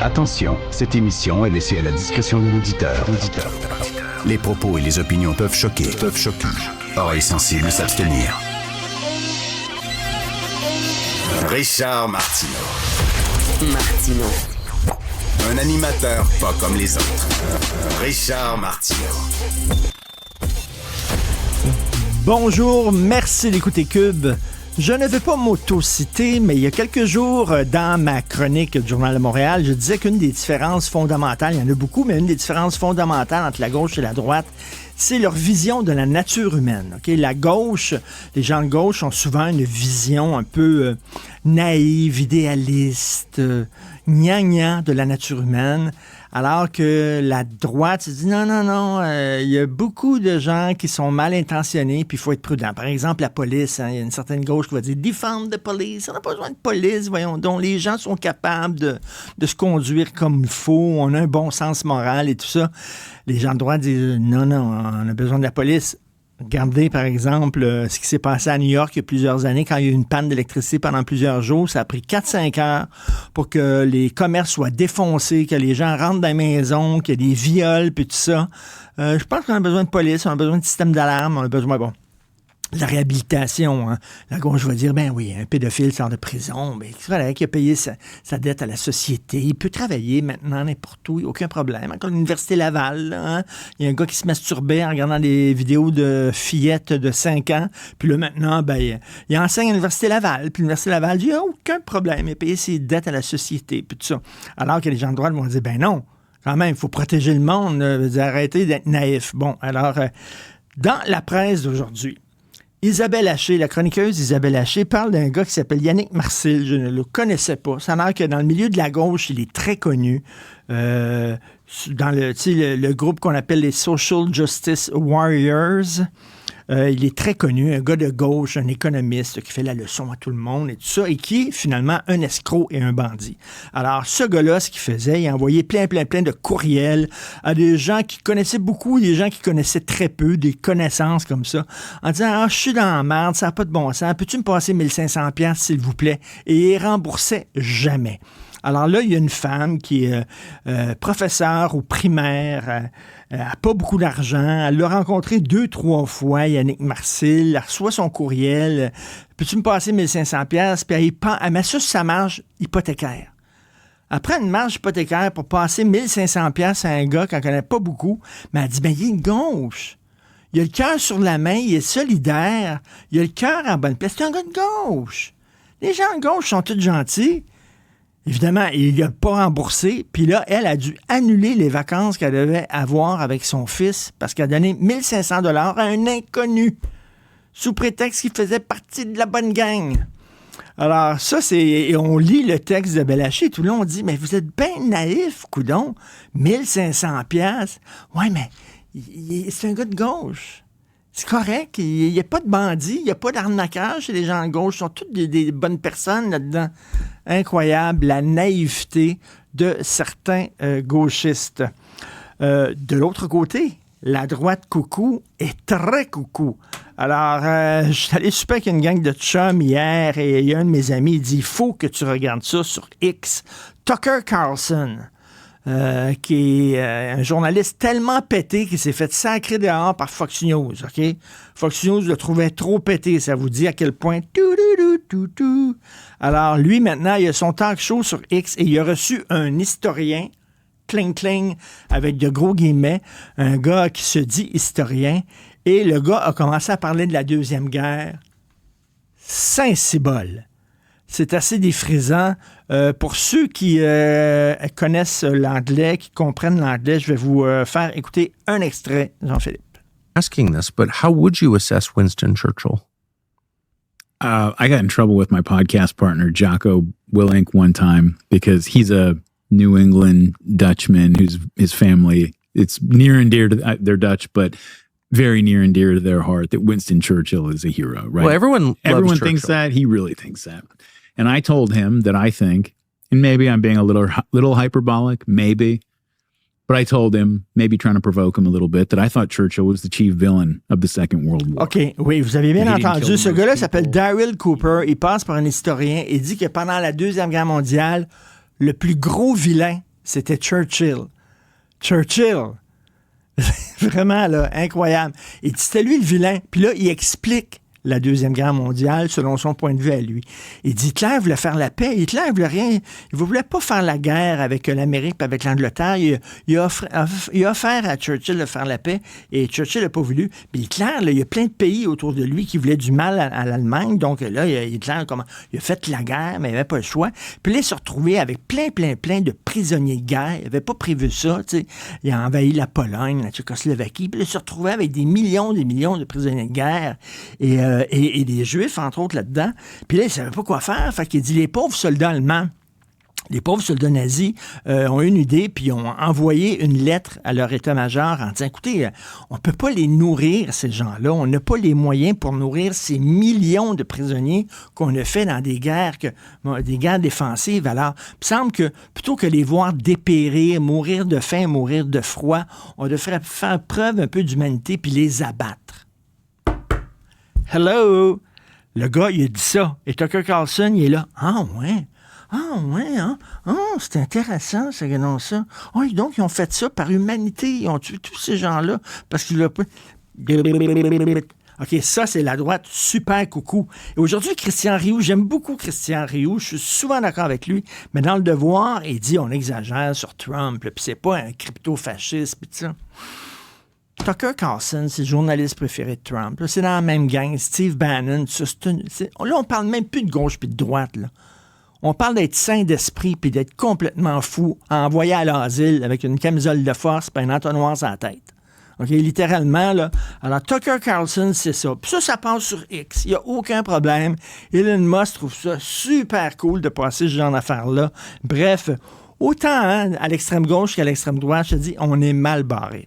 Attention, cette émission est laissée à la discrétion de l'auditeur. Les propos et les opinions peuvent choquer. Oreilles sensibles s'abstenir. Richard Martineau. Un animateur pas comme les autres. Richard Martineau. Bonjour, merci d'écouter Cube. Je ne vais pas m'auto-citer, mais il y a quelques jours, dans ma chronique du Journal de Montréal, je disais qu'une des différences fondamentales, il y en a beaucoup, mais une des différences fondamentales entre la gauche et la droite, c'est leur vision de la nature humaine. Okay? La gauche, les gens de gauche ont souvent une vision un peu naïve, idéaliste, gnangnan de la nature humaine, alors que la droite se dit non, il y a beaucoup de gens qui sont mal intentionnés, puis il faut être prudent. Par exemple, la police, il y a une certaine gauche qui va dire « Defund the police », on n'a pas besoin de police, voyons donc, les gens sont capables de se conduire comme il faut, on a un bon sens moral et tout ça. Les gens de droite disent « Non, on a besoin de la police ». Regardez, par exemple, ce qui s'est passé à New York il y a plusieurs années, quand il y a eu une panne d'électricité pendant plusieurs jours. Ça a pris 4-5 heures pour que les commerces soient défoncés, que les gens rentrent dans les maisons, qu'il y ait des viols, puis tout ça. Je pense qu'on a besoin de police, on a besoin de système d'alarme, on a besoin, de la réhabilitation. Hein. La gauche va dire, ben oui, un pédophile sort de prison, mais voilà, qui a payé sa dette à la société. Il peut travailler maintenant n'importe où, il n'y a aucun problème. Encore l'Université Laval, là, hein. Il y a un gars qui se masturbait en regardant des vidéos de fillettes de 5 ans, puis là maintenant, il enseigne à l'Université Laval, puis l'Université Laval dit, il n'y a aucun problème, il a payé ses dettes à la société, puis tout ça. Alors que les gens de droite vont dire, ben non, quand même, il faut protéger le monde, arrêter d'être naïf. Bon, alors, dans la presse d'aujourd'hui, Isabelle Haché, la chroniqueuse Isabelle Haché, parle d'un gars qui s'appelle Yannick Marcil. Je ne le connaissais pas. Ça a l'air que dans le milieu de la gauche, il est très connu. Dans le groupe qu'on appelle les Social Justice Warriors. Il est très connu, un gars de gauche, un économiste qui fait la leçon à tout le monde et tout ça, et qui est finalement un escroc et un bandit. Alors, ce gars-là, ce qu'il faisait, il envoyait plein de courriels à des gens qui connaissaient beaucoup, des gens qui connaissaient très peu, des connaissances comme ça, en disant « Ah, je suis dans la merde, ça n'a pas de bon sens, peux-tu me passer 1500$ s'il vous plaît? » Et il remboursait jamais. Alors là, il y a une femme qui est professeure au primaire, elle n'a pas beaucoup d'argent, elle l'a rencontré 2-3 fois, Yannick Marcil, elle reçoit son courriel, peux-tu me passer 1500$? Puis elle met ça sur sa marge hypothécaire. Après une marge hypothécaire pour passer 1500$ à un gars qu'elle ne connaît pas beaucoup, mais elle dit, il est gauche. Il a le cœur sur la main, il est solidaire, il a le cœur en bonne place. C'est un gars de gauche. Les gens de gauche sont tous gentils. Évidemment, il n'a pas remboursé. Puis là, elle a dû annuler les vacances qu'elle devait avoir avec son fils parce qu'elle a donné 1500$ à un inconnu sous prétexte qu'il faisait partie de la bonne gang. Alors, ça, et on lit le texte de Haché, tout le long, on dit, mais vous êtes bien naïf, coudon. 1500$. Ouais, mais c'est un gars de gauche. C'est correct. Il n'y a pas de bandits, il n'y a pas d'arnaquage chez les gens de gauche. Ils sont toutes des bonnes personnes là-dedans. Incroyable, la naïveté de certains gauchistes. De l'autre côté, la droite coucou est très coucou. Alors, je suis allé souper avec une gang de chums hier et il y a un de mes amis, il dit, il faut que tu regardes ça sur X. Tucker Carlson. Qui est un journaliste tellement pété qu'il s'est fait sacrer dehors par Fox News, OK? Fox News le trouvait trop pété, ça vous dit à quel point... Alors, lui, maintenant, il a son talk show sur X et il a reçu un historien, cling, avec de gros guillemets, un gars qui se dit historien, et le gars a commencé à parler de la Deuxième Guerre. Saint-Cybole. C'est assez défrisant. Pour ceux qui connaissent l'anglais, qui comprennent l'anglais, je vais vous faire écouter un extrait, Jean-Philippe. Asking this, but how would you assess Winston Churchill? I got in trouble with my podcast partner, Jocko Willink, one time because he's a New England Dutchman whose his family, it's near and dear to, they're Dutch, but very near and dear to their heart that Winston Churchill is a hero, right? Well, everyone thinks that. He really thinks that. And I told him that I think, and maybe I'm being a little hyperbolic, maybe, but I told him, maybe trying to provoke him a little bit, that I thought Churchill was the chief villain of the Second World War. OK, oui, vous avez bien entendu. Ce gars-là s'appelle Daryl Cooper. Il passe par un historien et dit que pendant la Deuxième Guerre mondiale, le plus gros vilain, c'était Churchill. Churchill! Vraiment, là, incroyable. Et c'était lui le vilain. Puis là, il explique la Deuxième Guerre mondiale selon son point de vue à lui. Il dit Hitler voulait faire la paix. Hitler ne voulait rien. Il ne voulait pas faire la guerre avec l'Amérique et avec l'Angleterre. Il a offert à Churchill de faire la paix et Churchill n'a pas voulu. Mais Hitler, là, il y a plein de pays autour de lui qui voulaient du mal à l'Allemagne. Donc là, Hitler il a fait la guerre, mais il n'avait pas le choix. Puis là, il s'est retrouvé avec plein de prisonniers de guerre. Il n'avait pas prévu ça. T'sais. Il a envahi la Pologne, la Tchécoslovaquie. Puis là, il s'est retrouvé avec des millions de prisonniers de guerre. Et des Juifs, entre autres, là-dedans. Puis là, il ne savait pas quoi faire. Fait qu'il dit, les pauvres soldats allemands, les pauvres soldats nazis ont eu une idée, puis ont envoyé une lettre à leur état-major en disant, écoutez, on ne peut pas les nourrir, ces gens-là. On n'a pas les moyens pour nourrir ces millions de prisonniers qu'on a fait dans des guerres défensives. Alors, il me semble que plutôt que les voir dépérir, mourir de faim, mourir de froid, on devrait faire preuve un peu d'humanité puis les abattre. Hello! Le gars, il a dit ça. Et Tucker Carlson, il est là. Ah ouais, hein? C'est intéressant, ça, non, ça. Oh, donc, ils ont fait ça par humanité. Ils ont tué tous ces gens-là parce qu'il a pas... OK, ça, c'est la droite super coucou. Et aujourd'hui, Christian Rioux, j'aime beaucoup Christian Rioux. Je suis souvent d'accord avec lui. Mais dans Le Devoir, il dit on exagère sur Trump. Puis c'est pas un crypto-fasciste. Puis ça... Tucker Carlson, c'est le journaliste préféré de Trump. Là, c'est dans la même gang. Steve Bannon, là, on parle même plus de gauche puis de droite. Là. On parle d'être sain d'esprit puis d'être complètement fou, envoyé à l'asile avec une camisole de force et un entonnoir sur la tête. OK, littéralement, là. Alors, Tucker Carlson, c'est ça. Puis ça passe sur X. Il n'y a aucun problème. Elon Musk trouve ça super cool de passer ce genre d'affaires-là. Bref, autant à l'extrême gauche qu'à l'extrême droite, je te dis, on est mal barré.